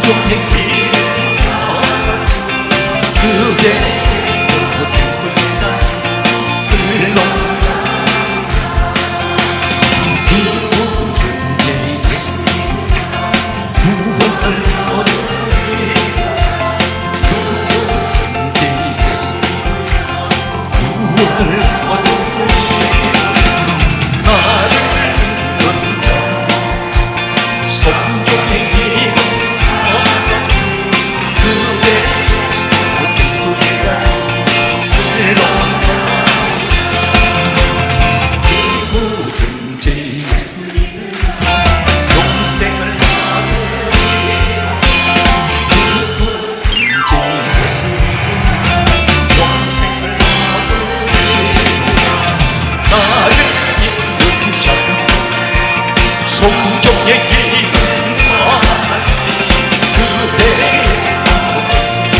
성령의 길 그대에서 생수가 흘러가 구원제 예수님 구원을 얻으리라 구원제 예수님 구원을 얻으리라 나를 인도자 성령의 길 그대에서 생수가 흘러가 구원제 예수님 영생을 얻으리라 구원제 예수님 영생을 얻으리라 나를 이끈 자 성령의 길 그대에서 생수가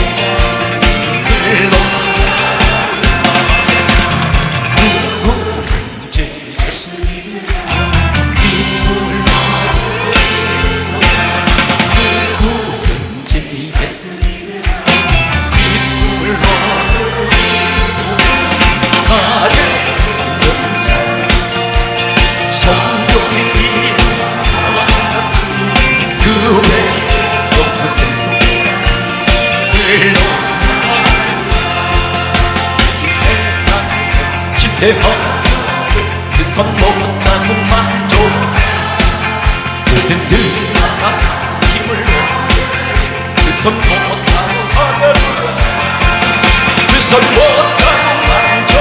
흘러가 구원제 예수님 기쁨을 구원제 예수님 기쁨을 나를 이끈 자 성령의 길 그대에서 생수가 흘러가 세상 지대한 그 손목 잡은 만족 그댄 그가 힘을 그 손목 잡은 하늘을 그 손목 잡은 만족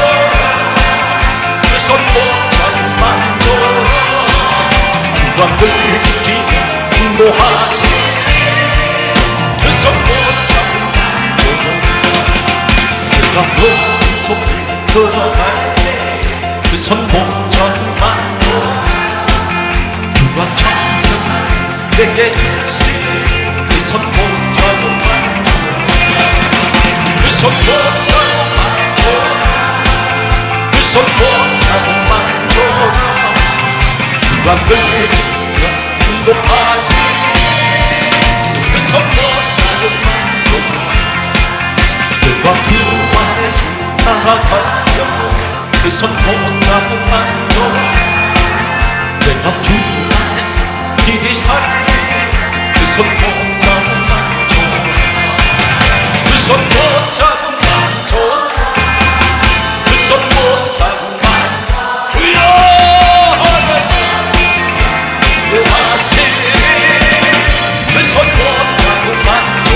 그 손목 잡은 만족 구원을 지키며 인도하시 그 손목 잡은 만족 그가 그 속에 들어갈 때 그 손목 잡은 만족 그가 천명 내게 주시 그 손목 잡은 만족 그 손목 잡은 만족 그 손목 잡은 만족 구원을 지키며 인도하시 그 손목 잡은 만족 그가 구원해 나아가려 그 손목 잡은 만족 내가 주 안에서 길이 살게 그 손목 잡은 만족 그 손목 잡은 만족 그 손목 잡은 만족 주여 하시 그 손목 잡은 만족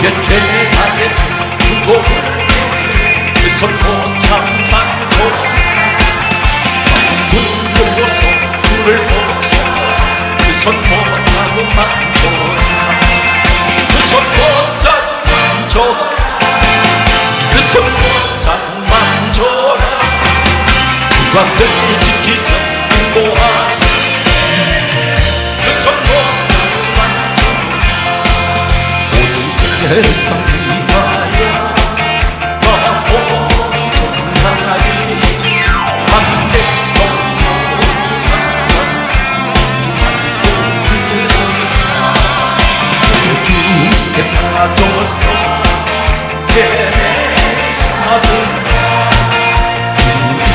내 죄악의 중고를 그 손목 잡은 만족 눈으로서 불을 보셔 그 손목 잡은 만족 그 손목 잡은 만족 그 손목 잡은 만족 구원을 지키며 인도하시 그 손목 잡은 만족 모든 세상 위하여 파도서 내내 잡은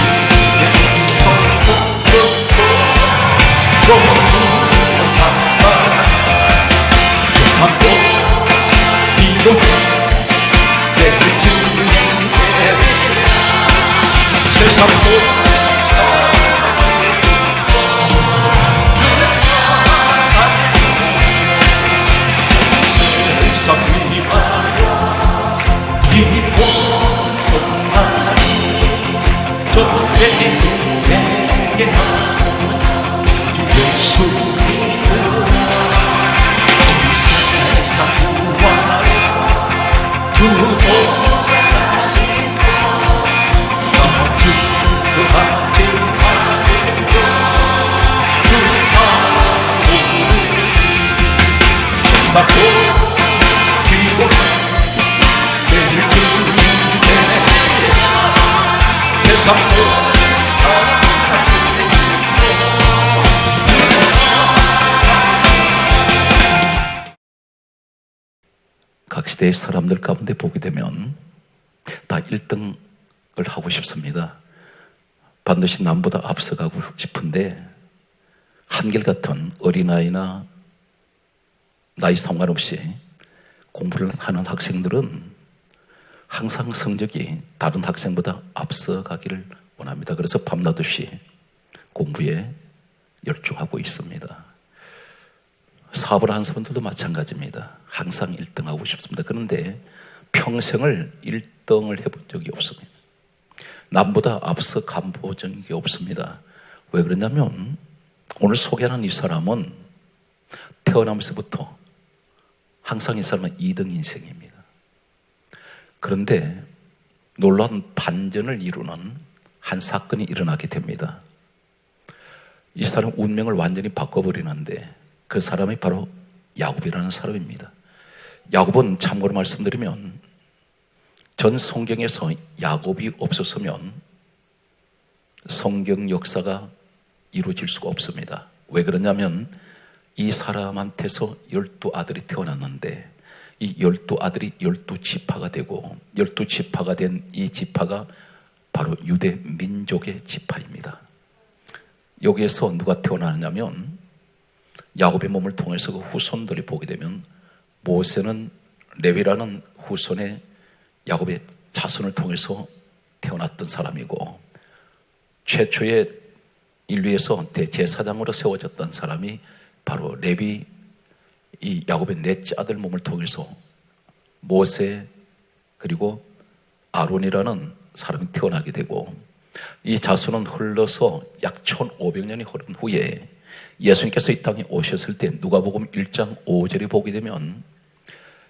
우리의 손목으로 하고 뒤로 내를 주네 세상 받고 뒤로 내를 주네 세상도 각 시대의 사람들 가운데 보게 되면 다 1등을 하고 싶습니다. 반드시 남보다 앞서가고 싶은데 한결같은 어린아이나 나이 상관없이 공부를 하는 학생들은 항상 성적이 다른 학생보다 앞서가기를 원합니다. 그래서 밤낮없이 공부에 열중하고 있습니다. 사업을 하는 사람들도 마찬가지입니다. 항상 1등하고 싶습니다. 그런데 평생을 1등을 해본 적이 없습니다. 남보다 앞서 간본 적이 없습니다. 왜 그러냐면 오늘 소개하는 이 사람은 태어나면서부터 항상 이 사람은 2등 인생입니다. 그런데 놀라운 반전을 이루는 한 사건이 일어나게 됩니다. 이 사람 운명을 완전히 바꿔버리는데 그 사람이 바로 야곱이라는 사람입니다. 야곱은 참고로 말씀드리면 전 성경에서 야곱이 없었으면 성경 역사가 이루어질 수가 없습니다. 왜 그러냐면 이 사람한테서 12아들이 태어났는데 이 12아들이 12지파가 되고 12지파가 된 이 지파가 바로 유대 민족의 지파입니다. 여기에서 누가 태어나느냐면 야곱의 몸을 통해서 그 후손들이 보게 되면 모세는 레위라는 후손의 야곱의 자손을 통해서 태어났던 사람이고 최초의 인류에서 대제사장으로 세워졌던 사람이 바로 레위 이 야곱의 넷째 아들 몸을 통해서 모세 그리고 아론이라는 사람이 태어나게 되고 이 자손은 흘러서 약 1500년이 흐른 후에 예수님께서 이 땅에 오셨을 때 누가복음 1장 5절에 보게 되면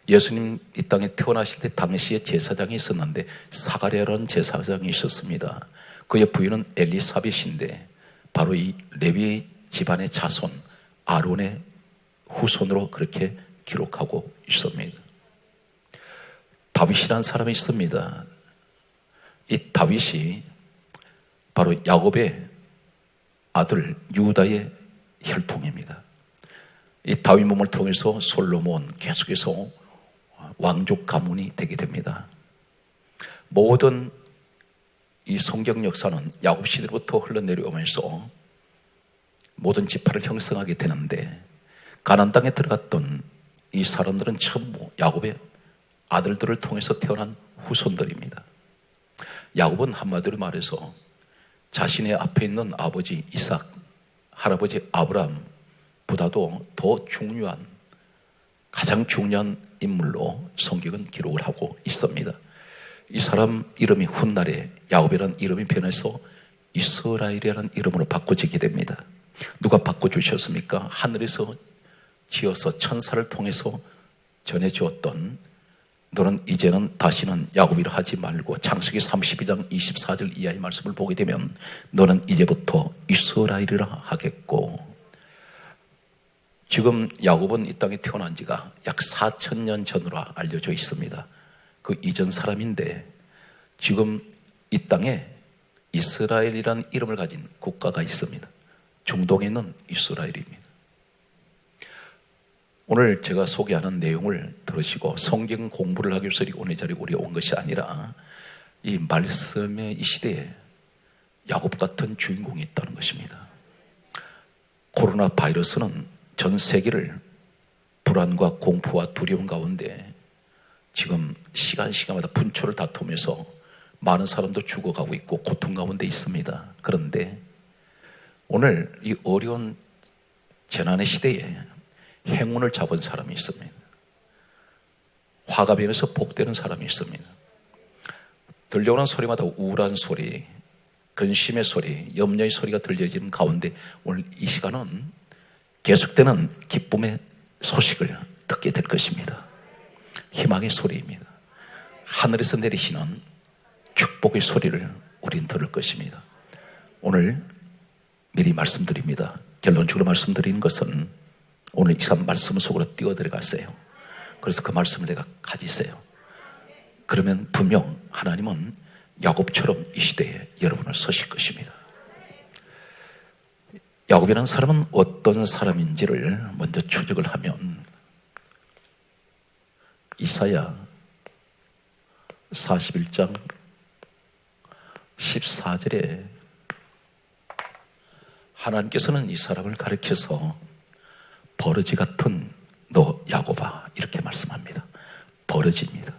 예수님 이 땅에 태어나실 때 당시에 제사장이 있었는데 사가랴라는 제사장이 있었습니다. 그의 부인은 엘리사벳인데 바로 이 레위 집안의 자손 아론의 후손으로 그렇게 기록하고 있습니다. 다윗이라는 사람이 있습니다. 이 다윗이 바로 야곱의 아들 유다의 혈통입니다. 이 다윗 몸을 통해서 솔로몬 계속해서 왕족 가문이 되게 됩니다. 모든 이 성경 역사는 야곱 시대로부터 흘러내려오면서 모든 지파를 형성하게 되는데 가나안 땅에 들어갔던 이 사람들은 전부 야곱의 아들들을 통해서 태어난 후손들입니다. 야곱은 한마디로 말해서 자신의 앞에 있는 아버지 이삭, 할아버지 아브라함보다도 더 중요한 가장 중요한 인물로 성경은 기록을 하고 있습니다. 이 사람 이름이 훗날에 야곱이라는 이름이 변해서 이스라엘이라는 이름으로 바꿔지게 됩니다. 누가 바꿔주셨습니까? 하늘에서 지어서 천사를 통해서 전해주었던 너는 이제는 다시는 야곱이라 하지 말고 창세기 32장 24절 이하의 말씀을 보게 되면 너는 이제부터 이스라엘이라 하겠고 지금 야곱은 이 땅에 태어난 지가 약 4000년 전으로 알려져 있습니다. 그 이전 사람인데 지금 이 땅에 이스라엘이라는 이름을 가진 국가가 있습니다. 중동에 있는 이스라엘입니다. 오늘 제가 소개하는 내용을 들으시고 성경 공부를 하기 위해서 오늘 자리에 우리가 온 것이 아니라 이 말씀의 이 시대에 야곱 같은 주인공이 있다는 것입니다. 코로나 바이러스는 전 세계를 불안과 공포와 두려움 가운데 지금 시간마다 분초를 다투면서 많은 사람도 죽어가고 있고 고통 가운데 있습니다. 그런데 오늘 이 어려운 재난의 시대에 행운을 잡은 사람이 있습니다. 화가 변해서 복되는 사람이 있습니다. 들려오는 소리마다 우울한 소리, 근심의 소리, 염려의 소리가 들려지는 가운데 오늘 이 시간은 계속되는 기쁨의 소식을 듣게 될 것입니다. 희망의 소리입니다. 하늘에서 내리시는 축복의 소리를 우린 들을 것입니다. 오늘 미리 말씀드립니다. 결론적으로 말씀드리는 것은 오늘 이 말씀 속으로 뛰어들어갔어요. 그래서 그 말씀을 내가 가지세요. 그러면 분명 하나님은 야곱처럼 이 시대에 여러분을 서실 것입니다. 야곱이라는 사람은 어떤 사람인지를 먼저 추적을 하면 이사야 41장 14절에 하나님께서는 이 사람을 가리켜서 버러지 같은 너 야곱아 이렇게 말씀합니다. 버러지입니다.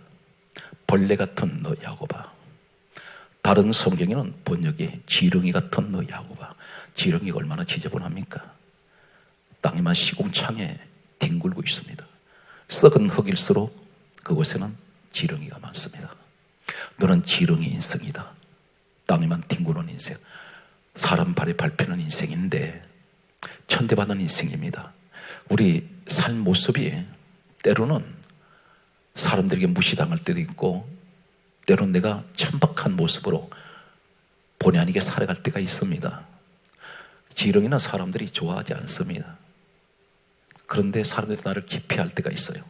벌레 같은 너 야곱아. 다른 성경에는 번역이 지렁이 같은 너 야곱아. 지렁이가 얼마나 지저분합니까? 땅에만 시궁창에 뒹굴고 있습니다. 썩은 흙일수록 그곳에는 지렁이가 많습니다. 너는 지렁이 인생이다. 땅에만 뒹구는 인생. 사람 발에 밟히는 인생인데 천대받는 인생입니다. 우리 삶 모습이 때로는 사람들에게 무시당할 때도 있고 때로는 내가 천박한 모습으로 본의 아니게 살아갈 때가 있습니다. 지렁이는 사람들이 좋아하지 않습니다. 그런데 사람들이 나를 기피할 때가 있어요.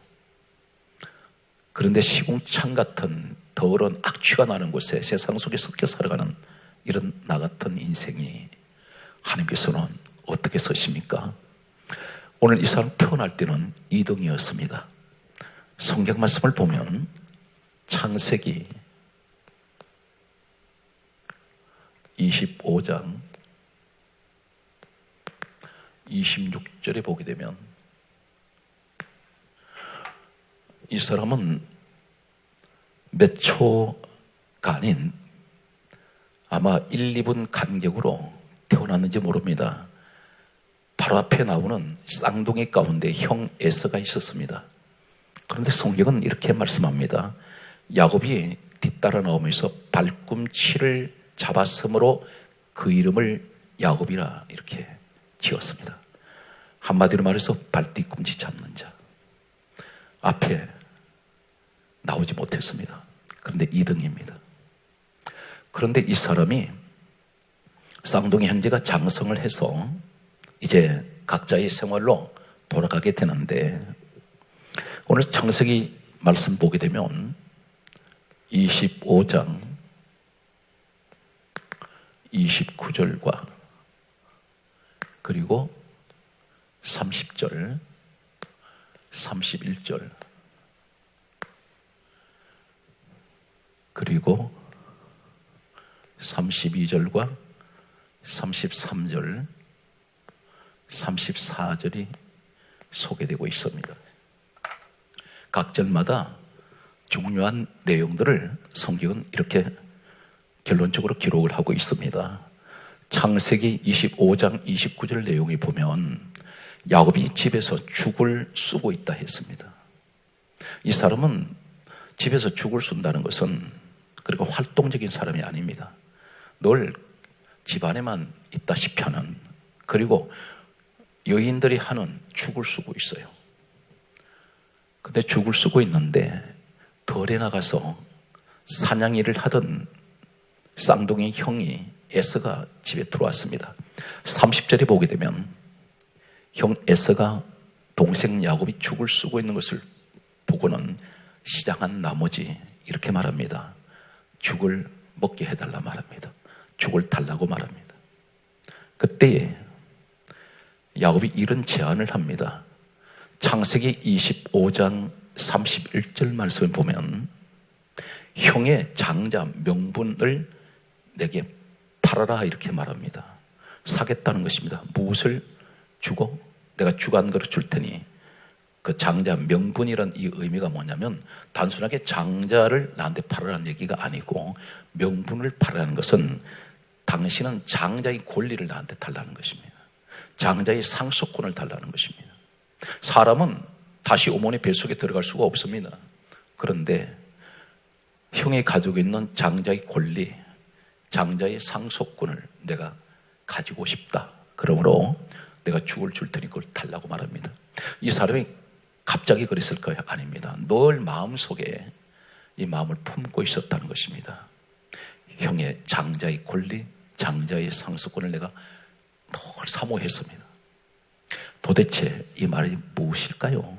그런데 시궁창 같은 더러운 악취가 나는 곳에 세상 속에 섞여 살아가는 이런 나 같은 인생이 하나님께서는 어떻게 서십니까? 오늘 이 사람 태어날 때는 2등이었습니다. 성경 말씀을 보면 창세기 25장 26절에 보게 되면 이 사람은 몇 초가 아닌 아마 1, 2분 간격으로 태어났는지 모릅니다. 바로 앞에 나오는 쌍둥이 가운데 형 에서가 있었습니다. 그런데 성경은 이렇게 말씀합니다. 야곱이 뒤따라 나오면서 발꿈치를 잡았으므로 그 이름을 야곱이라 이렇게 지었습니다. 한마디로 말해서 발뒤꿈치 잡는 자. 앞에 나오지 못했습니다. 그런데 2등입니다. 그런데 이 사람이 쌍둥이 형제가 장성을 해서 이제 각자의 생활로 돌아가게 되는데 오늘 창세기 말씀 보게 되면 25장 29절과 그리고 30절 31절 그리고 32절과 33절 34절이 소개되고 있습니다. 각 절마다 중요한 내용들을 성경은 이렇게 결론적으로 기록을 하고 있습니다. 창세기 25장 29절 내용이 보면 야곱이 집에서 죽을 쓰고 있다 했습니다. 이 사람은 집에서 죽을 쓴다는 것은 그리고 활동적인 사람이 아닙니다. 늘 집안에만 있다시피 하는 그리고 여인들이 하는 죽을 쓰고 있어요. 근데 죽을 쓰고 있는데 덜에 나가서 사냥 일을 하던 쌍둥이 형이 에서가 집에 들어왔습니다. 30절에 보게 되면 형 에서가 동생 야곱이 죽을 쓰고 있는 것을 보고는 시장한 나머지 이렇게 말합니다. 죽을 먹게 해달라 말합니다. 죽을 달라고 말합니다. 그때에 야곱이 이런 제안을 합니다. 창세기 25장 31절 말씀을 보면 형의 장자 명분을 내게 팔아라 이렇게 말합니다. 사겠다는 것입니다. 무엇을 주고 내가 주간 거를 줄 테니 그 장자 명분이란 이 의미가 뭐냐면 단순하게 장자를 나한테 팔아라는 얘기가 아니고 명분을 팔아라는 것은 당신은 장자의 권리를 나한테 달라는 것입니다. 장자의 상속권을 달라는 것입니다. 사람은 다시 어머니 뱃속에 들어갈 수가 없습니다. 그런데 형이 가지고 있는 장자의 권리, 장자의 상속권을 내가 가지고 싶다. 그러므로 내가 죽을 줄 테니 그걸 달라고 말합니다. 이 사람이 갑자기 그랬을까요? 아닙니다. 늘 마음속에 이 마음을 품고 있었다는 것입니다. 형의 장자의 권리, 장자의 상속권을 내가 늘 사모했습니다. 도대체 이 말이 무엇일까요?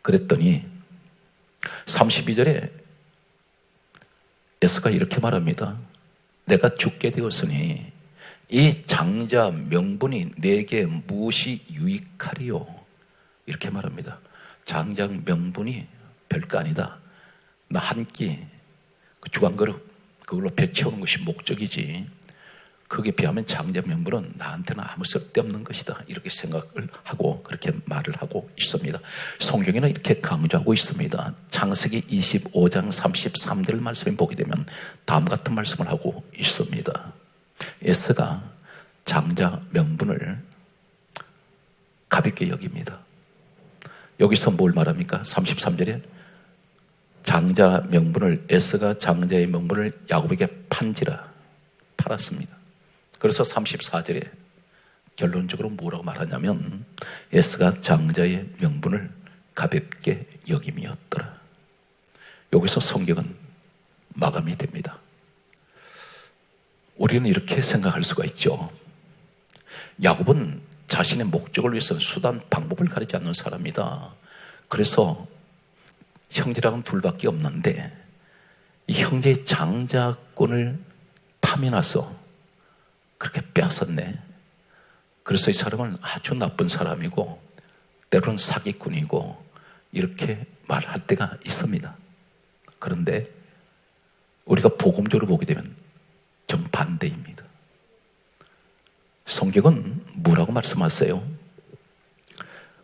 그랬더니 32절에 에서가 이렇게 말합니다. 내가 죽게 되었으니 이 장자 명분이 내게 무엇이 유익하리요? 이렇게 말합니다. 장작 명분이 별거 아니다. 나 한 끼 그 주간그릇 그걸로 배 채우는 것이 목적이지, 거기에 비하면 장작 명분은 나한테는 아무 쓸데없는 것이다. 이렇게 생각을 하고 그렇게 말을 하고 있습니다. 성경에는 이렇게 강조하고 있습니다. 창세기 25장 33절 말씀을 보게 되면 다음 같은 말씀을 하고 있습니다. 에서가 장작 명분을 가볍게 여깁니다. 여기서 뭘 말합니까? 33절에 장자 명분을, 에서가 장자의 명분을 야곱에게 판지라, 팔았습니다. 그래서 34절에 결론적으로 뭐라고 말하냐면 에서가 장자의 명분을 가볍게 여김이었더라. 여기서 성경은 마감이 됩니다. 우리는 이렇게 생각할 수가 있죠. 야곱은 자신의 목적을 위해서 수단, 방법을 가리지 않는 사람이다. 그래서 형제랑은 둘밖에 없는데 이 형제의 장자권을 탐이 나서 그렇게 빼앗았네. 그래서 이 사람은 아주 나쁜 사람이고 때로는 사기꾼이고 이렇게 말할 때가 있습니다. 그런데 우리가 복음적으로 보게 되면 정반대입니다. 성경은 뭐라고 말씀하세요?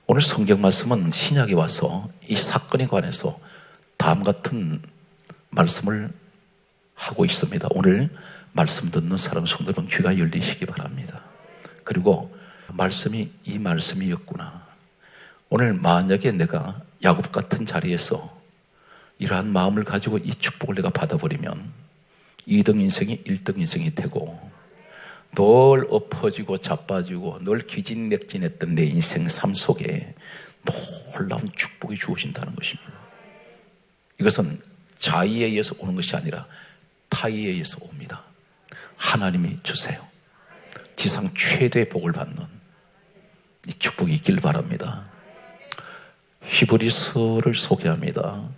오늘 성경 말씀은 신약에 와서 이 사건에 관해서 다음 같은 말씀을 하고 있습니다. 오늘 말씀 듣는 사람 성도는 귀가 열리시기 바랍니다. 그리고 말씀이 이 말씀이었구나. 오늘 만약에 내가 야곱 같은 자리에서 이러한 마음을 가지고 이 축복을 내가 받아버리면 2등 인생이 1등 인생이 되고 늘 엎어지고 자빠지고 늘 기진맥진했던 내 인생 삶 속에 놀라운 축복이 주어진다는 것입니다. 이것은 자의에 의해서 오는 것이 아니라 타의에 의해서 옵니다. 하나님이 주세요. 지상 최대의 복을 받는 이 축복이 있길 바랍니다. 히브리서를 소개합니다.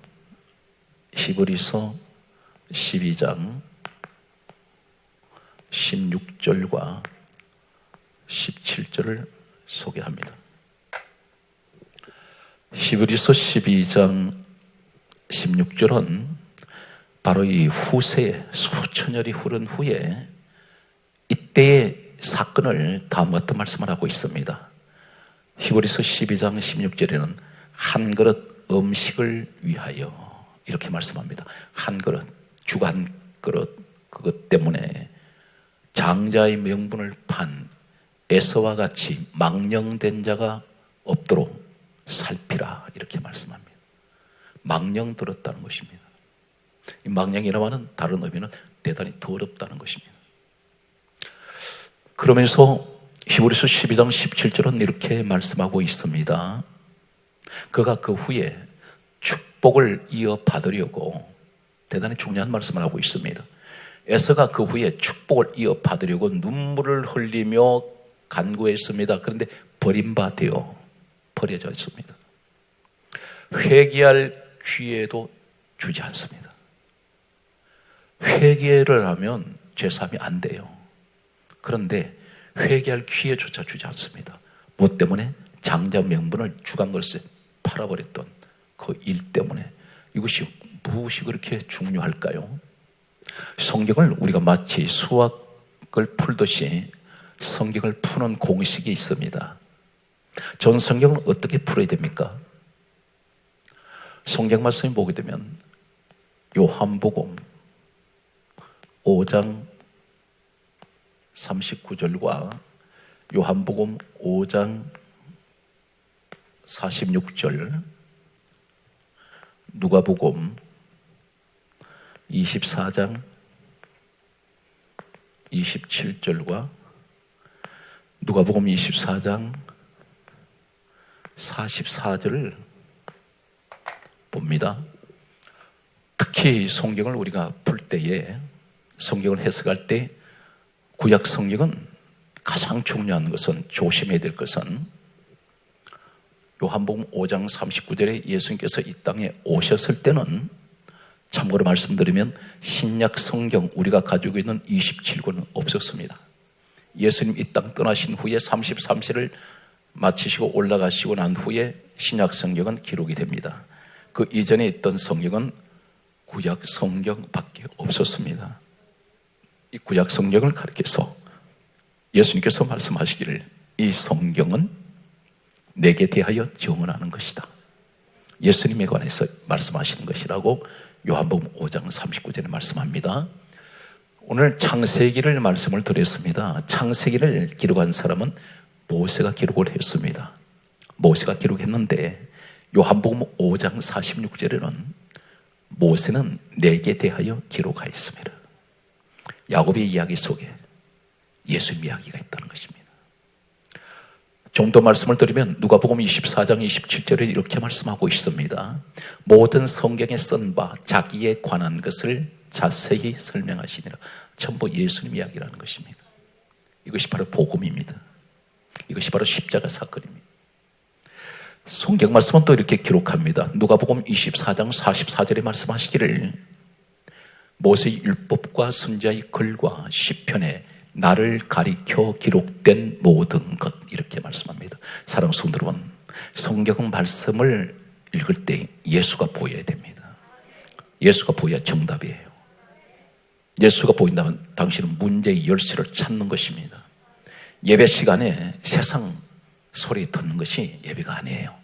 히브리서 12장 16절과 17절을 소개합니다. 히브리서 12장 16절은 바로 이 후세 수천년이 흐른 후에 이때의 사건을 다음과 같은 말씀을 하고 있습니다. 히브리서 12장 16절에는 한 그릇 음식을 위하여 이렇게 말씀합니다. 한 그릇, 죽 한 그릇, 그것 때문에 장자의 명분을 판 에서와 같이 망령된 자가 없도록 살피라 이렇게 말씀합니다. 망령 들었다는 것입니다. 이 망령이라고 하는 다른 의미는 대단히 더럽다는 것입니다. 그러면서 히브리서 12장 17절은 이렇게 말씀하고 있습니다. 그가 그 후에 축복을 이어받으려고, 대단히 중요한 말씀을 하고 있습니다. 에서가 그 후에 축복을 이어받으려고 눈물을 흘리며 간구했습니다. 그런데 버림받아 버려져 있습니다. 회개할 기회도 주지 않습니다. 회개를 하면 죄사함이 안 돼요. 그런데 회개할 기회조차 주지 않습니다. 무엇 때문에? 장자 명분을 주간 것을 팔아버렸던 그 일 때문에. 이것이 무엇이 그렇게 중요할까요? 성경을 우리가 마치 수학을 풀듯이 성경을 푸는 공식이 있습니다. 전 성경을 어떻게 풀어야 됩니까? 성경 말씀을 보게 되면 요한복음 5장 39절과 요한복음 5장 46절, 누가복음 24장 27절과 누가복음 24장 44절을 봅니다. 특히 성경을 우리가 풀 때에, 성경을 해석할 때 구약 성경은 가장 중요한 것은, 조심해야 될 것은 요한복음 5장 39절에 예수님께서 이 땅에 오셨을 때는, 참고로 말씀드리면 신약 성경 우리가 가지고 있는 27권은 없었습니다. 예수님 이 땅 떠나신 후에 33세를 마치시고 올라가시고 난 후에 신약 성경은 기록이 됩니다. 그 이전에 있던 성경은 구약 성경밖에 없었습니다. 이 구약 성경을 가리켜서 예수님께서 말씀하시기를 이 성경은 내게 대하여 증언하는 것이다. 예수님에 관해서 말씀하시는 것이라고 요한복음 5장 39절에 말씀합니다. 오늘 창세기를 말씀을 드렸습니다. 창세기를 기록한 사람은 모세가 기록을 했습니다. 모세가 기록했는데 요한복음 5장 46절에는 모세는 내게 대하여 기록하였습니다. 야곱의 이야기 속에 예수님 이야기가 있다는 것입니다. 좀 더 말씀을 드리면 누가복음 24장 27절에 이렇게 말씀하고 있습니다. 모든 성경에 쓴 바 자기에 관한 것을 자세히 설명하시니라. 전부 예수님 이야기라는 것입니다. 이것이 바로 복음입니다. 이것이 바로 십자가 사건입니다. 성경 말씀은 또 이렇게 기록합니다. 누가복음 24장 44절에 말씀하시기를 모세의 율법과 선지자의 글과 시편에 나를 가리켜 기록된 모든 것, 이렇게 말씀합니다. 사랑하는 성도 여러분, 성경 말씀을 읽을 때 예수가 보여야 됩니다. 예수가 보여야 정답이에요. 예수가 보인다면 당신은 문제의 열쇠를 찾는 것입니다. 예배 시간에 세상 소리 듣는 것이 예배가 아니에요.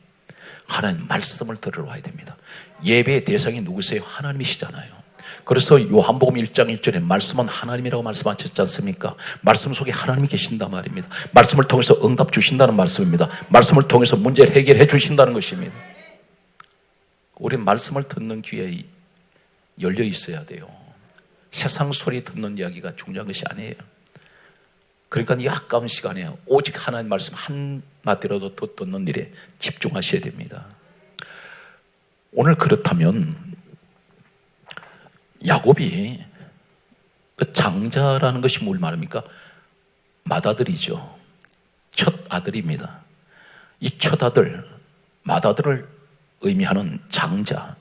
하나님 말씀을 들으러 와야 됩니다. 예배의 대상이 누구세요? 하나님이시잖아요. 그래서 요한복음 1장 1절에 말씀은 하나님이라고 말씀하셨지 않습니까? 말씀 속에 하나님이 계신단 말입니다. 말씀을 통해서 응답 주신다는 말씀입니다. 말씀을 통해서 문제를 해결해 주신다는 것입니다. 우리는 말씀을 듣는 귀에 열려 있어야 돼요. 세상 소리 듣는 이야기가 중요한 것이 아니에요. 그러니까 이 아까운 시간에 오직 하나님 말씀 한마디라도 더 듣는 일에 집중하셔야 됩니다. 오늘 그렇다면 야곱이 그 장자라는 것이 뭘 말합니까? 맏아들이죠. 첫 아들입니다. 이 첫 아들, 맏아들을 의미하는 장자,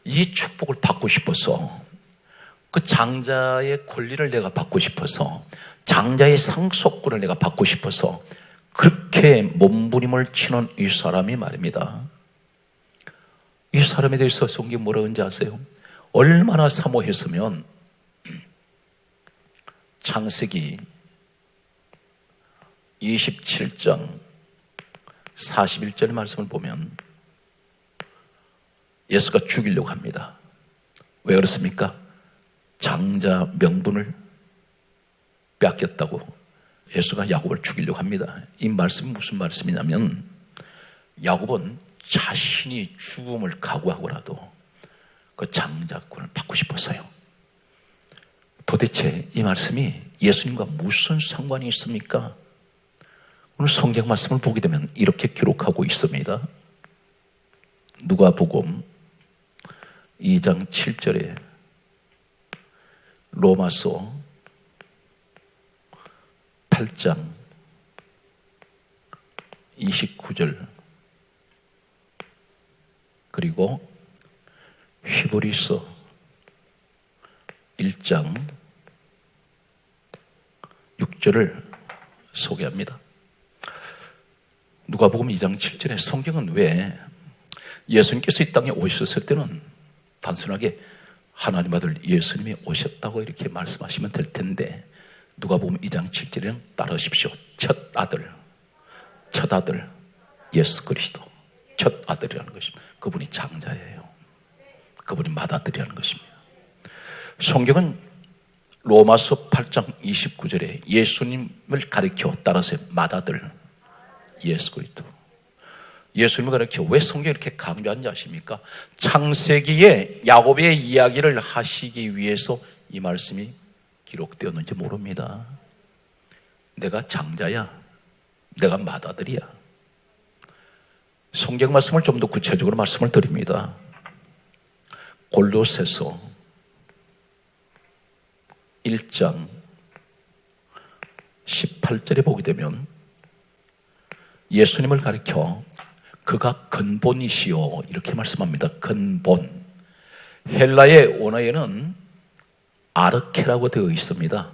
이 축복을 받고 싶어서, 그 장자의 권리를 내가 받고 싶어서, 장자의 상속권을 내가 받고 싶어서 그렇게 몸부림을 치는 이 사람이 말입니다. 이 사람에 대해서 성경 뭐라고 하는지 아세요? 얼마나 사모했으면 창세기 27장 41절 말씀을 보면 예수가 죽이려고 합니다. 왜 그렇습니까? 장자 명분을 뺏겼다고 예수가 야곱을 죽이려고 합니다. 이 말씀이 무슨 말씀이냐면 야곱은 자신이 죽음을 각오하고라도 그 장자권을 받고 싶어서요. 도대체 이 말씀이 예수님과 무슨 상관이 있습니까? 오늘 성경 말씀을 보게 되면 이렇게 기록하고 있습니다. 누가복음 2장 7절에 로마서 8장 29절 그리고 히브리서 1장 6절을 소개합니다. 누가복음 2장 7절에 성경은 왜 예수님께서 이 땅에 오셨을 때는 단순하게 하나님 아들 예수님이 오셨다고 이렇게 말씀하시면 될 텐데 누가복음 2장 7절에는 따르십시오. 첫 아들 예수 그리스도 첫 아들이라는 것입니다. 그분이 장자예요. 그분이 맏아들이라는 것입니다. 성경은 로마서 8장 29절에 예수님을 가리켜 따라서 맏아들 예수 그리스도, 예수님을 가리켜 왜 성경이 이렇게 강조하는지 아십니까? 창세기에 야곱의 이야기를 하시기 위해서 이 말씀이 기록되었는지 모릅니다. 내가 장자야, 내가 맏아들이야. 성경 말씀을 좀 더 구체적으로 말씀을 드립니다. 골로새서 1장 18절에 보게 되면 예수님을 가리켜 그가 근본이시오 이렇게 말씀합니다. 근본. 헬라의 원어에는 아르케라고 되어 있습니다.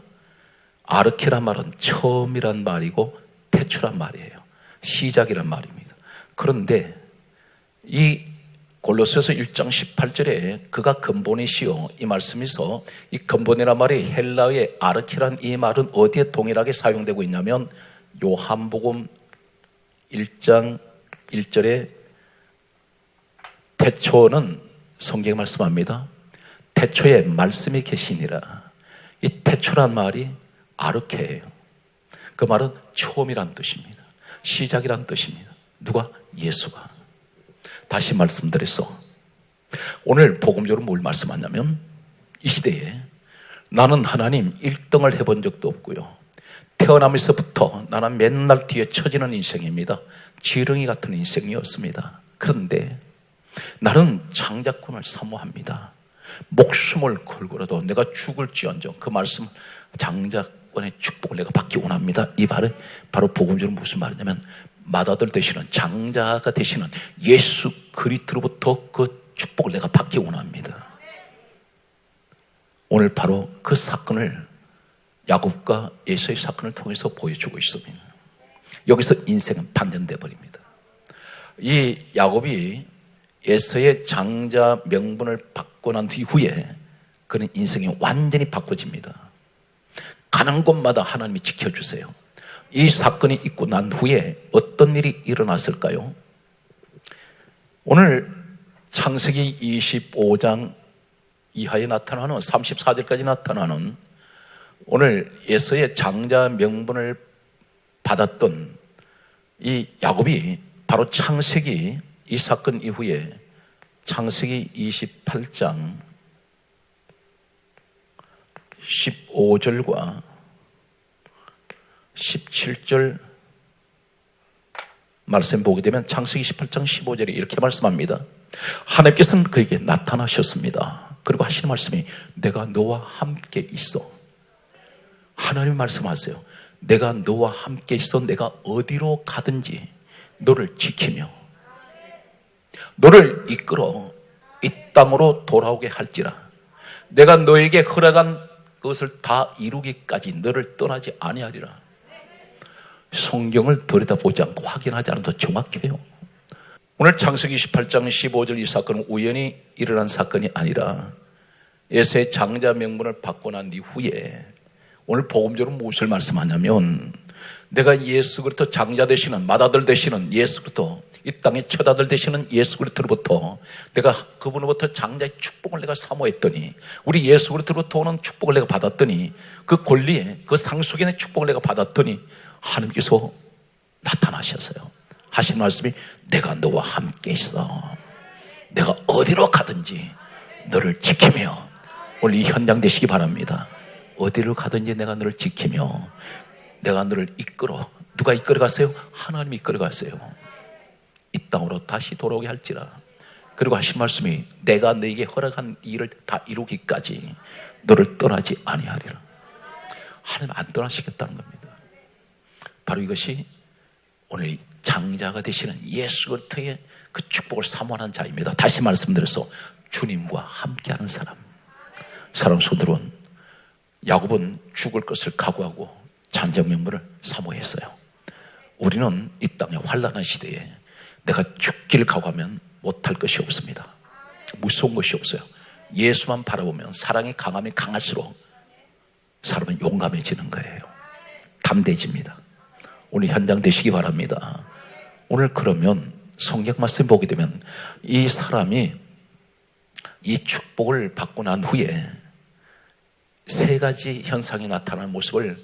아르케란 말은 처음이란 말이고 태초란 말이에요. 시작이란 말입니다. 그런데 이 골로새서 1장 18절에 그가 근본이시요 이 말씀에서 이 근본이란 말이 헬라어의 아르키란 이 말은 어디에 동일하게 사용되고 있냐면 요한복음 1장 1절에 태초는 성경에 말씀합니다. 태초에 말씀이 계시니라. 이 태초란 말이 아르케예요. 그 말은 처음이란 뜻입니다. 시작이란 뜻입니다. 누가? 예수가. 다시 말씀드려서 오늘 복음적으로 뭘 말씀하냐면 이 시대에 나는 하나님 1등을 해본 적도 없고요. 태어나면서부터 나는 맨날 뒤에 처지는 인생입니다. 지렁이 같은 인생이었습니다. 그런데 나는 장자권을 사모합니다. 목숨을 걸고라도 내가 죽을지언정 그 말씀 장자권의 축복을 내가 받기 원합니다. 이 말은 바로 복음적으로 무슨 말이냐면 맏아들 되시는 장자가 되시는 예수 그리스도로부터 그 축복을 내가 받기 원합니다. 오늘 바로 그 사건을 야곱과 에서의 사건을 통해서 보여주고 있습니다. 여기서 인생은 반전돼 버립니다. 이 야곱이 에서의 장자 명분을 받고 난 이후에 그는 인생이 완전히 바꿔집니다. 가는 곳마다 하나님이 지켜주세요. 이 사건이 있고 난 후에 어떤 일이 일어났을까요? 오늘 창세기 25장 이하에 나타나는 34절까지 나타나는 오늘 에서의 장자 명분을 받았던 이 야곱이 바로 창세기 이 사건 이후에 창세기 28장 15절과 17절 말씀 보게 되면 창세기 28장 15절에 이렇게 말씀합니다. 하나님께서는 그에게 나타나셨습니다. 그리고 하시는 말씀이 내가 너와 함께 있어. 하나님 말씀하세요. 내가 너와 함께 있어. 내가 어디로 가든지 너를 지키며 너를 이끌어 이 땅으로 돌아오게 할지라. 내가 너에게 허락한 그것을 다 이루기까지 너를 떠나지 아니하리라. 성경을 들여다보지 않고 확인하지 않아도 정확해요. 오늘 창세기 28장 15절 이 사건은 우연히 일어난 사건이 아니라 에서의 장자 명분을 받고 난 이후에 오늘 복음적으로 무엇을 말씀하냐면 내가 예수 그리스도 장자 되시는 맏아들 되시는 예수 그리스도 이 땅의 첫아들 되시는 예수 그리스도로부터 내가 그분으로부터 장자의 축복을 내가 사모했더니 우리 예수 그리스도로부터 오는 축복을 내가 받았더니 그 권리에 그 상속인의 축복을 내가 받았더니 하나님께서 나타나셨어요. 하신 말씀이 내가 너와 함께 있어. 내가 어디로 가든지 너를 지키며 오늘 이 현장 되시기 바랍니다. 어디로 가든지 내가 너를 지키며 내가 너를 이끌어. 누가 이끌어 갔어요? 하나님이 이끌어 갔어요. 이 땅으로 다시 돌아오게 할지라. 그리고 하신 말씀이 내가 너에게 허락한 일을 다 이루기까지 너를 떠나지 아니하리라. 하나님 안 떠나시겠다는 겁니다. 바로 이것이 오늘 장자가 되시는 예수 그리스도의 그 축복을 사모하는 자입니다. 다시 말씀드려서 주님과 함께하는 사람. 사람 손들은 야곱은 죽을 것을 각오하고 장자 명분을 사모했어요. 우리는 이 땅의 환난한 시대에 내가 죽기를 각오하면 못할 것이 없습니다. 무서운 것이 없어요. 예수만 바라보면 사랑의 강함이 강할수록 사람은 용감해지는 거예요. 담대해집니다. 오늘 현장 되시기 바랍니다. 오늘 그러면 성경 말씀 보게 되면 이 사람이 이 축복을 받고 난 후에 세 가지 현상이 나타나는 모습을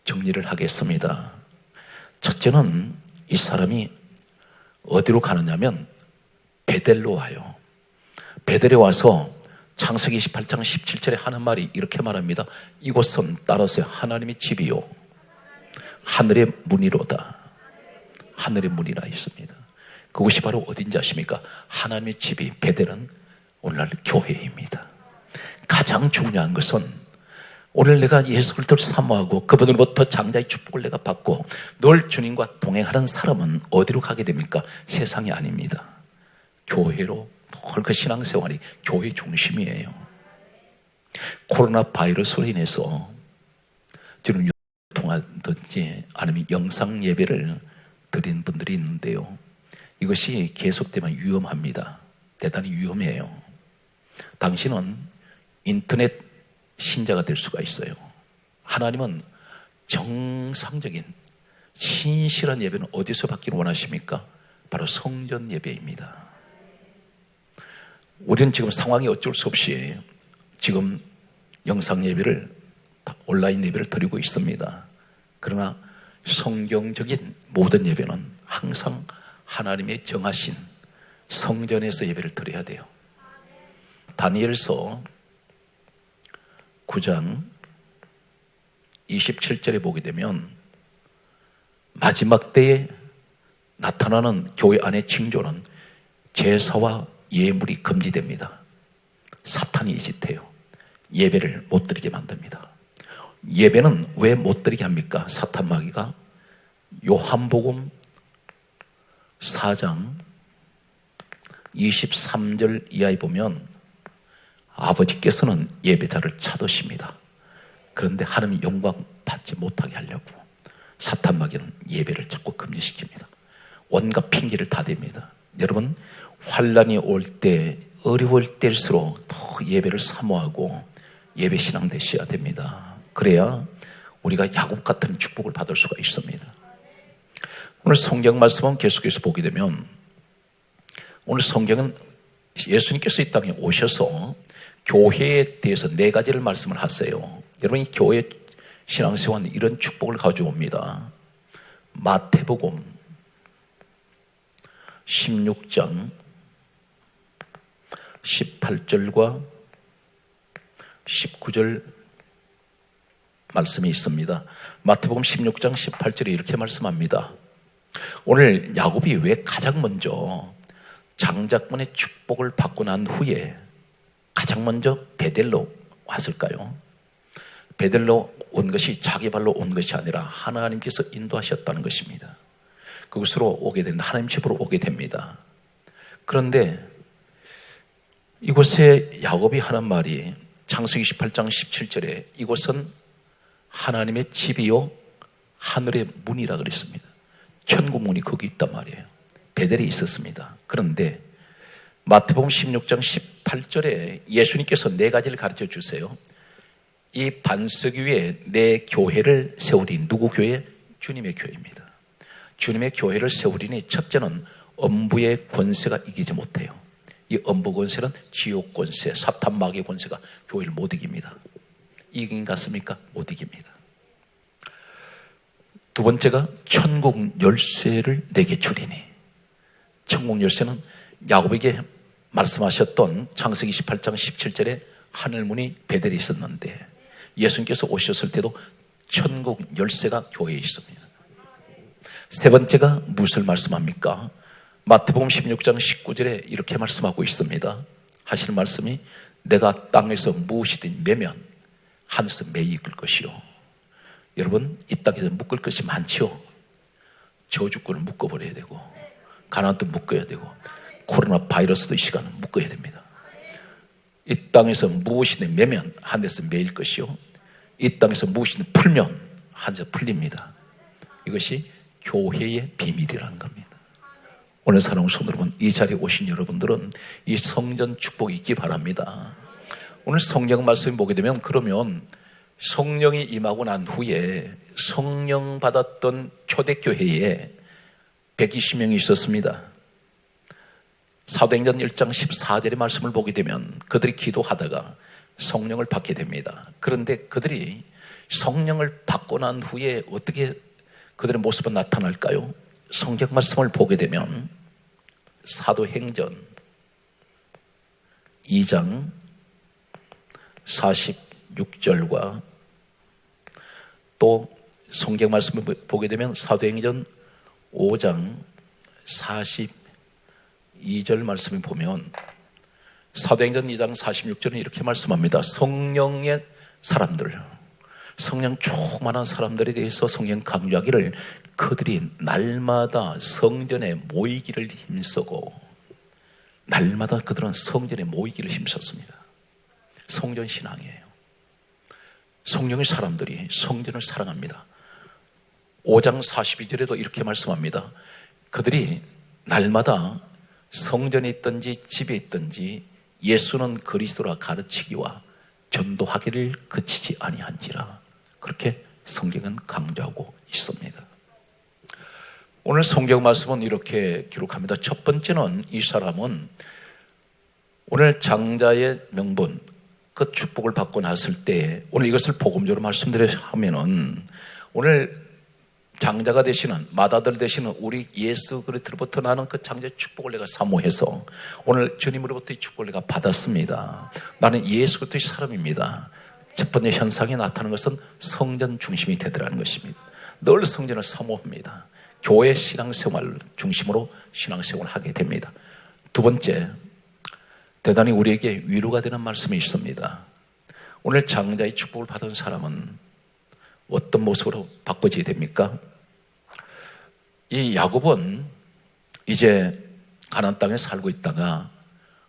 정리를 하겠습니다. 첫째는 이 사람이 어디로 가느냐면 베델로 와요. 베델에 와서 창세기 28장 17절에 하는 말이 이렇게 말합니다. 이곳은 따라서 하나님의 집이요 하늘의 문이로다. 하늘의 문이라 있습니다. 그곳이 바로 어딘지 아십니까? 하나님의 집이 베델은 오늘날 교회입니다. 가장 중요한 것은 오늘 내가 예수 그리스도를 사모하고 그분으로부터 장자의 축복을 내가 받고 늘 주님과 동행하는 사람은 어디로 가게 됩니까? 세상이 아닙니다. 교회로 늘 그 신앙생활이 교회 중심이에요. 코로나 바이러스로 인해서 지금 통하든지 아니면 영상 예배를 드린 분들이 있는데요. 이것이 계속되면 위험합니다. 대단히 위험해요. 당신은 인터넷 신자가 될 수가 있어요. 하나님은 정상적인 신실한 예배는 어디서 받기를 원하십니까? 바로 성전 예배입니다. 우리는 지금 상황이 어쩔 수 없이 지금 영상 예배를, 온라인 예배를 드리고 있습니다. 그러나 성경적인 모든 예배는 항상 하나님의 정하신 성전에서 예배를 드려야 돼요. 다니엘서 9장 27절에 보게 되면 마지막 때에 나타나는 교회 안의 징조는 제사와 예물이 금지됩니다. 사탄이 이 짓해요. 예배를 못 드리게 만듭니다. 예배는 왜 못 드리게 합니까? 사탄 마귀가 요한복음 4장 23절 이하에 보면 아버지께서는 예배자를 찾으십니다. 그런데 하나님이 영광 받지 못하게 하려고 사탄 마귀는 예배를 자꾸 금지시킵니다. 온갖 핑계를 다 댑니다. 여러분, 환난이 올 때, 어려울 때일수록 더 예배를 사모하고 예배 신앙 되셔야 됩니다. 그래야 우리가 야곱 같은 축복을 받을 수가 있습니다. 오늘 성경 말씀은 계속해서 보게 되면 오늘 성경은 예수님께서 이 땅에 오셔서 교회에 대해서 4가지를 말씀을 하세요. 여러분, 이 교회 신앙생활은 이런 축복을 가져옵니다. 마태복음 16장 18절과 19절 말씀이 있습니다. 마태복음 16장 18절에 이렇게 말씀합니다. 오늘 야곱이 왜 가장 먼저 장자권의 축복을 받고 난 후에 가장 먼저 베델로 왔을까요? 베델로 온 것이 자기 발로 온 것이 아니라 하나님께서 인도하셨다는 것입니다. 그곳으로 오게 됩니다. 하나님 집으로 오게 됩니다. 그런데 이곳에 야곱이 하는 말이 창세기 28장 17절에 이곳은 하나님의 집이요 하늘의 문이라 그랬습니다. 천국 문이 거기 있단 말이에요. 베델이 있었습니다. 그런데 마태복음 16장 18절에 예수님께서 4가지를 가르쳐 주세요. 이 반석 위에 내 교회를 세우리. 누구 교회? 주님의 교회입니다. 주님의 교회를 세우리니 첫째는 엄부의 권세가 이기지 못해요. 이 엄부 권세는 지옥 권세, 사탄 마귀의 권세가 교회를 못 이깁니다. 이긴 같습니까? 못 이깁니다. 두 번째가 천국 열쇠를 내게 주리니. 천국 열쇠는 야곱에게 말씀하셨던 창세기 18장 17절에 하늘문이 베델에 있었는데 예수님께서 오셨을 때도 천국 열쇠가 교회에 있습니다. 세 번째가 무엇을 말씀합니까? 마태복음 16장 19절에 이렇게 말씀하고 있습니다. 하시는 말씀이 내가 땅에서 무엇이든 매면 하늘에서 매일 것이요. 여러분, 이 땅에서 묶을 것이 많죠. 저주권을 묶어버려야 되고 가난도 묶어야 되고 코로나 바이러스도 이 시간은 묶어야 됩니다. 이 땅에서 무엇이든 매면 하늘에서 매일 것이요. 이 땅에서 무엇이든 풀면 하늘에서 풀립니다. 이것이 교회의 비밀이라는 겁니다. 오늘 사랑하는 성도 여러분, 이 자리에 오신 여러분들은 이 성전 축복이 있기 바랍니다. 오늘 성경 말씀 보게 되면 그러면 성령이 임하고 난 후에 성령 받았던 초대교회에 120명이 있었습니다. 사도행전 1장 14절의 말씀을 보게 되면 그들이 기도하다가 성령을 받게 됩니다. 그런데 그들이 성령을 받고 난 후에 어떻게 그들의 모습은 나타날까요? 성경 말씀을 보게 되면 사도행전 2장 46절과 또 성경 말씀을 보게 되면 사도행전 5장 42절 말씀을 보면 사도행전 2장 46절은 이렇게 말씀합니다. 성령의 사람들, 성령 충만한 사람들에 대해서 성령 강조하기를 그들이 날마다 성전에 모이기를 힘쓰고 날마다 그들은 성전에 모이기를 힘썼습니다. 성전 신앙이에요. 성령의 사람들이 성전을 사랑합니다. 5장 42절에도 이렇게 말씀합니다. 그들이 날마다 성전에 있든지 집에 있든지 예수는 그리스도라 가르치기와 전도하기를 그치지 아니한지라. 그렇게 성경은 강조하고 있습니다. 오늘 성경 말씀은 이렇게 기록합니다. 첫 번째는 이 사람은 오늘 장자의 명분, 그 축복을 받고 났을 때 오늘 이것을 복음적으로 말씀드려 하면은 오늘 장자가 되시는 맏아들 되시는 우리 예수 그리스도로부터 나는 그 장자의 축복을 내가 사모해서 오늘 주님으로부터 이 축복을 내가 받았습니다. 나는 예수 그리스도의 사람입니다. 첫 번째 현상이 나타나는 것은 성전 중심이 되더라는 것입니다. 늘 성전을 사모합니다. 교회 신앙생활 중심으로 신앙생활을 하게 됩니다. 두 번째, 대단히 우리에게 위로가 되는 말씀이 있습니다. 오늘 장자의 축복을 받은 사람은 어떤 모습으로 바꿔지게 됩니까? 이 야곱은 이제 가나안 땅에 살고 있다가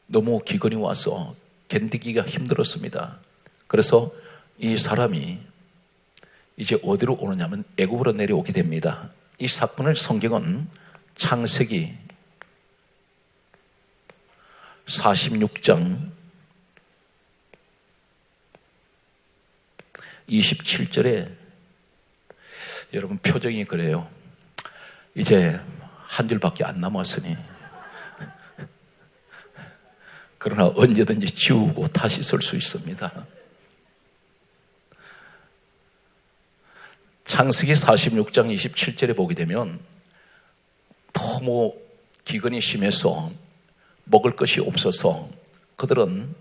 너무 기근이 와서 견디기가 힘들었습니다. 그래서 이 사람이 이제 어디로 오느냐면 애굽으로 내려오게 됩니다. 이 사건을 성경은 창세기 46장 27절에 여러분 표정이 그래요. 이제 한 줄밖에 안 남았으니 그러나 언제든지 지우고 다시 쓸 수 있습니다. 창세기 46장 27절에 보게 되면 너무 기근이 심해서 먹을 것이 없어서 그들은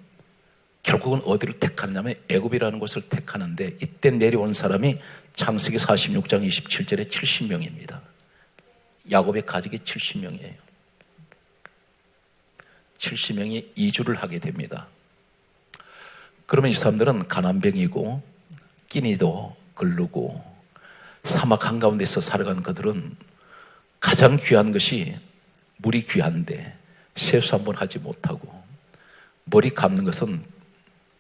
결국은 어디를 택하느냐면 애굽이라는 곳을 택하는데 이때 내려온 사람이 창세기 46장 27절에 70명입니다. 야곱의 가족이 70명이에요. 70명이 이주를 하게 됩니다. 그러면 이 사람들은 가난뱅이고 끼니도 걸르고 사막 한가운데서 살아간 그들은 가장 귀한 것이 물이 귀한데 세수 한번 하지 못하고 머리 감는 것은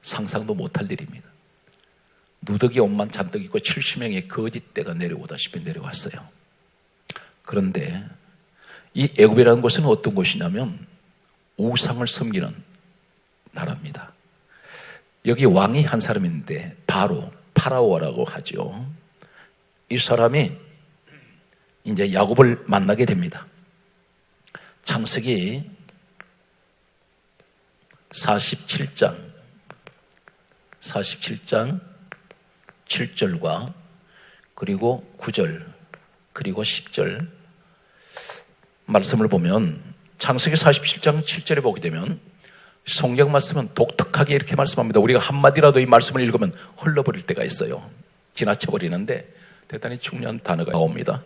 상상도 못할 일입니다. 누더기 옷만 잔뜩 입고 70명의 거짓대가 내려오다시피 내려왔어요. 그런데 이 애굽이라는 곳은 어떤 곳이냐면 우상을 섬기는 나라입니다. 여기 왕이 한 사람인데 파라오라고 하죠. 이 사람이 이제 야곱을 만나게 됩니다. 창세기 47장 7절과 그리고 9절 그리고 10절 말씀을 보면 창세기 47장 7절에 보게 되면 성경 말씀은 독특하게 이렇게 말씀합니다. 우리가 한마디라도 이 말씀을 읽으면 흘러버릴 때가 있어요. 지나쳐버리는데 대단히 중요한 단어가 나옵니다.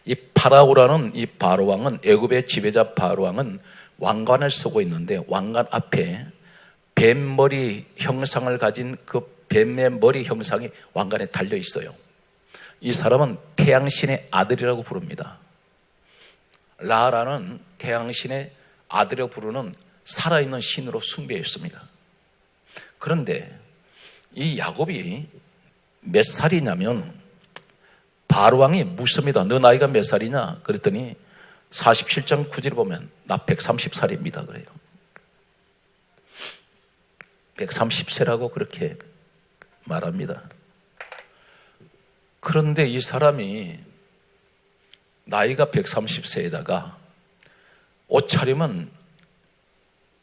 이 파라오라는 이 바로왕은 애굽의 지배자 바로왕은 왕관을 쓰고 있는데 왕관 앞에 뱀머리 형상을 가진 그 뱀의 머리 형상이 왕관에 달려 있어요. 이 사람은 태양신의 아들이라고 부릅니다. 라라는 태양신의 아들이라고 부르는 살아있는 신으로 숭배했습니다. 그런데 이 야곱이 몇 살이냐면 바로왕이 묻습니다. 너 나이가 몇 살이냐? 그랬더니 47장 9절에 보면 나 130살입니다. 그래요. 130세라고 그렇게 말합니다. 그런데 이 사람이 나이가 130세에다가 옷차림은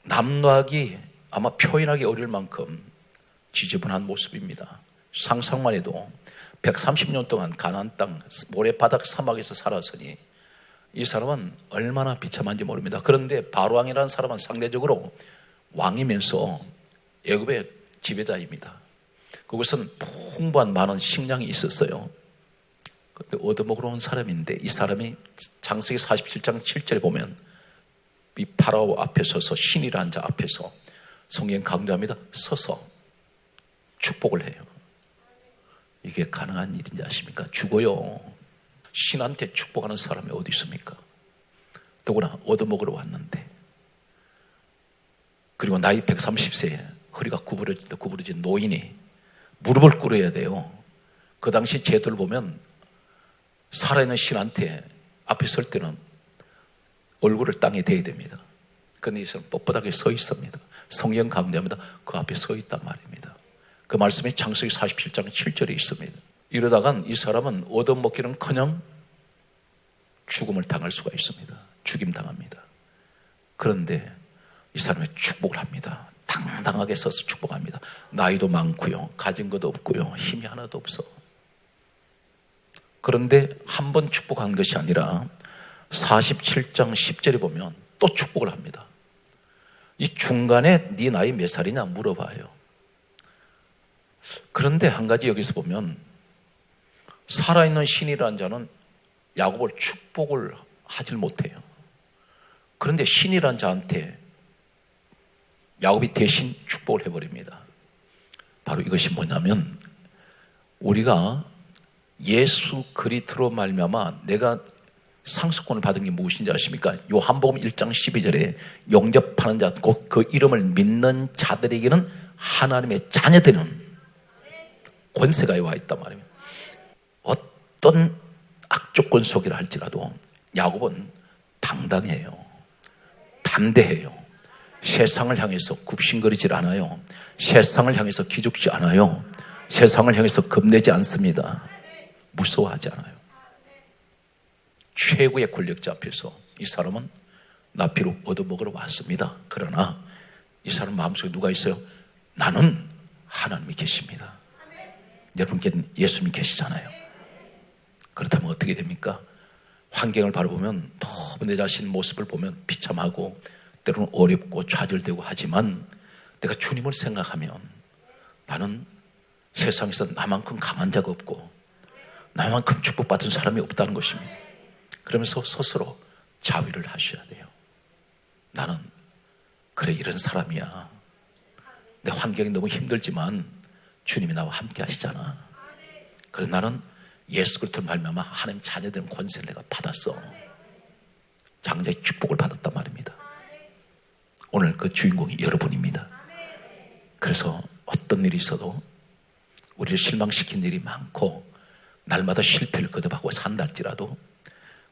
남루하기 아마 표현하기 어려울 만큼 지저분한 모습입니다. 상상만 해도 130년 동안 가나안 땅 모래바닥 사막에서 살았으니 이 사람은 얼마나 비참한지 모릅니다. 그런데 바로왕이라는 사람은 상대적으로 왕이면서 애굽의 지배자입니다. 그것은 풍부한 많은 식량이 있었어요. 그런데 얻어먹으러 온 사람인데 이 사람이 창세기 47장 7절에 보면 이 파라오 앞에 서서 신이라는 자 앞에서 성경 강조합니다. 서서 축복을 해요. 이게 가능한 일인지 아십니까? 죽어요. 신한테 축복하는 사람이 어디 있습니까? 더구나 얻어먹으러 왔는데. 그리고 나이 130세에 허리가 구부러진 노인이 무릎을 꿇어야 돼요. 그 당시 제도를 보면 살아있는 신한테 앞에 설 때는 얼굴을 땅에 대야 됩니다. 그런데 이 사람은 뻣뻣하게 서 있습니다. 성령 강대합니다. 그 앞에 서 있단 말입니다. 그 말씀이 창세기 47장 7절에 있습니다. 이러다간 이 사람은 얻어먹기는커녕 죽음을 당할 수가 있습니다. 죽임 당합니다. 그런데 이 사람이 축복을 합니다. 당당하게 서서 축복합니다. 나이도 많고요, 가진 것도 없고요, 힘이 하나도 없어. 그런데 한 번 축복한 것이 아니라 47장 10절에 보면 또 축복을 합니다. 이 중간에 네 나이 몇 살이냐 물어봐요. 그런데 한 가지 여기서 보면 살아있는 신이라는 자는 야곱을 축복을 하질 못해요. 그런데 신이라는 자한테 야곱이 대신 축복을 해버립니다. 바로 이것이 뭐냐면 우리가 예수 그리스도로 말미암아 내가 상속권을 받은 게 무엇인지 아십니까? 요한복음 1장 12절에 영접하는 자, 곧 그 이름을 믿는 자들에게는 하나님의 자녀되는 권세가 와 있단 말입니다. 어떤 악조건 속이라 할지라도 야곱은 당당해요. 담대해요. 세상을 향해서 굽신거리질 않아요. 세상을 향해서 기죽지 않아요. 세상을 향해서 겁내지 않습니다. 무서워하지 않아요. 최고의 권력자 앞에서 이 사람은 나 비록 얻어먹으러 왔습니다. 그러나 이 사람 마음속에 누가 있어요? 나는 하나님이 계십니다. 여러분께는 예수님이 계시잖아요. 그렇다면 어떻게 됩니까? 환경을 바라보면 너무 내 자신 모습을 보면 비참하고 때로는 어렵고 좌절되고 하지만 내가 주님을 생각하면 나는 세상에서 나만큼 강한 자가 없고 나만큼 축복받은 사람이 없다는 것입니다. 그러면서 스스로 자위를 하셔야 돼요. 나는 그래 이런 사람이야. 내 환경이 너무 힘들지만 주님이 나와 함께 하시잖아. 그래서 나는 예수 그리스도를 말미암아 하나님 자녀되는 권세를 내가 받았어. 장자의 축복을 받았단 말입니다. 오늘 그 주인공이 여러분입니다. 그래서 어떤 일이 있어도 우리를 실망시킨 일이 많고 날마다 실패를 거듭하고 산다 할지라도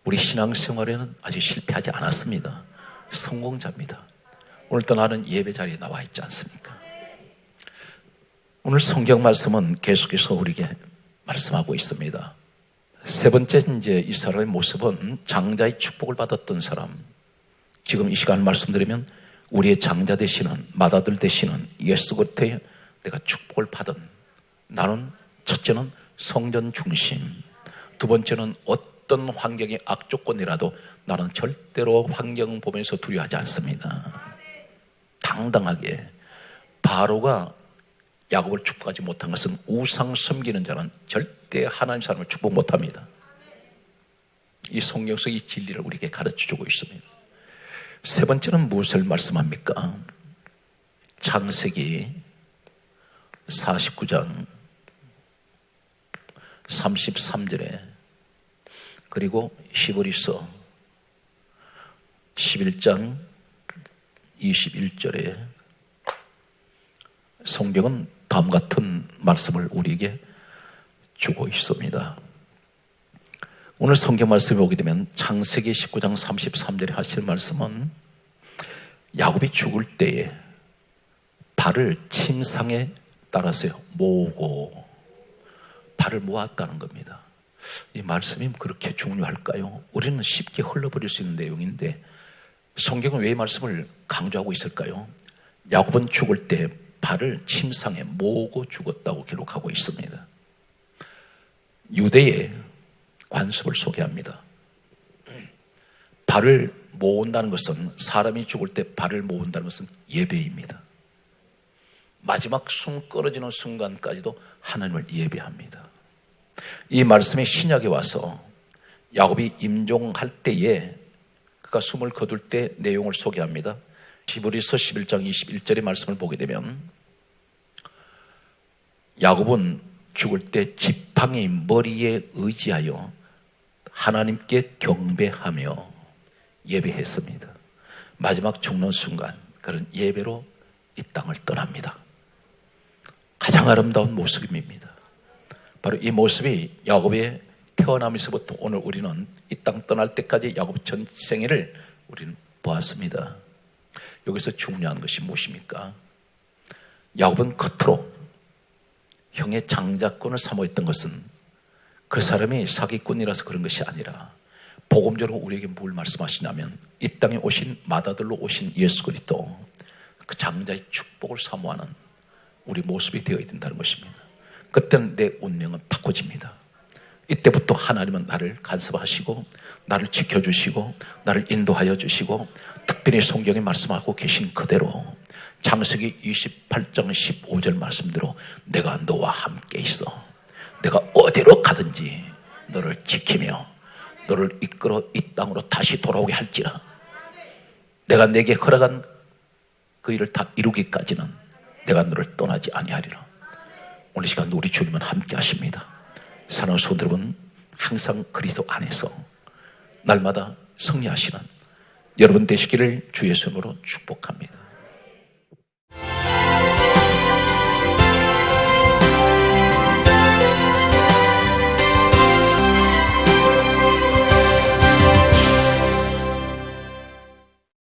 우리 신앙생활에는 아직 실패하지 않았습니다. 성공자입니다. 오늘도 나는 예배 자리에 나와 있지 않습니까? 오늘 성경 말씀은 계속해서 우리에게 말씀하고 있습니다. 세 번째 이제 이 사람의 모습은 장자의 축복을 받았던 사람. 지금 이 시간 말씀드리면 우리의 장자 되시는 맏아들 되시는 예수 그리스도의 내가 축복을 받은 나는 첫째는 성전 중심, 두 번째는 어떤 환경의 악조건이라도 나는 절대로 환경 보면서 두려워하지 않습니다. 당당하게 바로가 야곱을 축복하지 못한 것은 우상 섬기는 자는 절대 하나님 사람을 축복 못합니다. 이 성경 속 이 진리를 우리에게 가르쳐주고 있습니다. 세 번째는 무엇을 말씀합니까? 창세기 49장 33절에 그리고 히브리서 11장 21절에 성경은 다음 같은 말씀을 우리에게 주고 있습니다. 오늘 성경 말씀을 보게 되면 창세기 19장 33절에 하시는 말씀은 야곱이 죽을 때에 발을 침상에 따라서요 모으고 발을 모았다는 겁니다. 이 말씀이 그렇게 중요할까요? 우리는 쉽게 흘러버릴 수 있는 내용인데 성경은 왜 이 말씀을 강조하고 있을까요? 야곱은 죽을 때 발을 침상에 모으고 죽었다고 기록하고 있습니다. 유대의 관습을 소개합니다. 발을 모은다는 것은 사람이 죽을 때 발을 모은다는 것은 예배입니다. 마지막 숨 끊어지는 순간까지도 하나님을 예배합니다. 이 말씀이 신약에 와서 야곱이 임종할 때에 그가 숨을 거둘 때 내용을 소개합니다. 히브리서 11장 21절의 말씀을 보게 되면 야곱은 죽을 때 지팡이 머리에 의지하여 하나님께 경배하며 예배했습니다. 마지막 죽는 순간 그런 예배로 이 땅을 떠납니다. 가장 아름다운 모습입니다. 바로 이 모습이 야곱의 태어나면서부터 오늘 우리는 이 땅 떠날 때까지 야곱 전생애를 우리는 보았습니다. 여기서 중요한 것이 무엇입니까? 야곱은 겉으로 형의 장자권을 사모했던 것은 그 사람이 사기꾼이라서 그런 것이 아니라 복음적으로 우리에게 뭘 말씀하시냐면 이 땅에 오신 맏아들로 오신 예수 그리스도 그 장자의 축복을 사모하는 우리 모습이 되어야 된다는 것입니다. 그때는 내 운명은 바꿔집니다. 이때부터 하나님은 나를 간섭하시고 나를 지켜주시고 나를 인도하여 주시고 특별히 성경에 말씀하고 계신 그대로 창세기 28장 15절 말씀대로 내가 너와 함께 있어 내가 어디로 가든지 너를 지키며 너를 이끌어 이 땅으로 다시 돌아오게 할지라 내가 내게 허락한 그 일을 다 이루기까지는 내가 너를 떠나지 아니하리라. 오늘 시간도 우리 주님은 함께 하십니다. 사랑하는 성도 여러분, 항상 그리스도 안에서 날마다 승리하시는 여러분 되시기를 주의 손으로 축복합니다.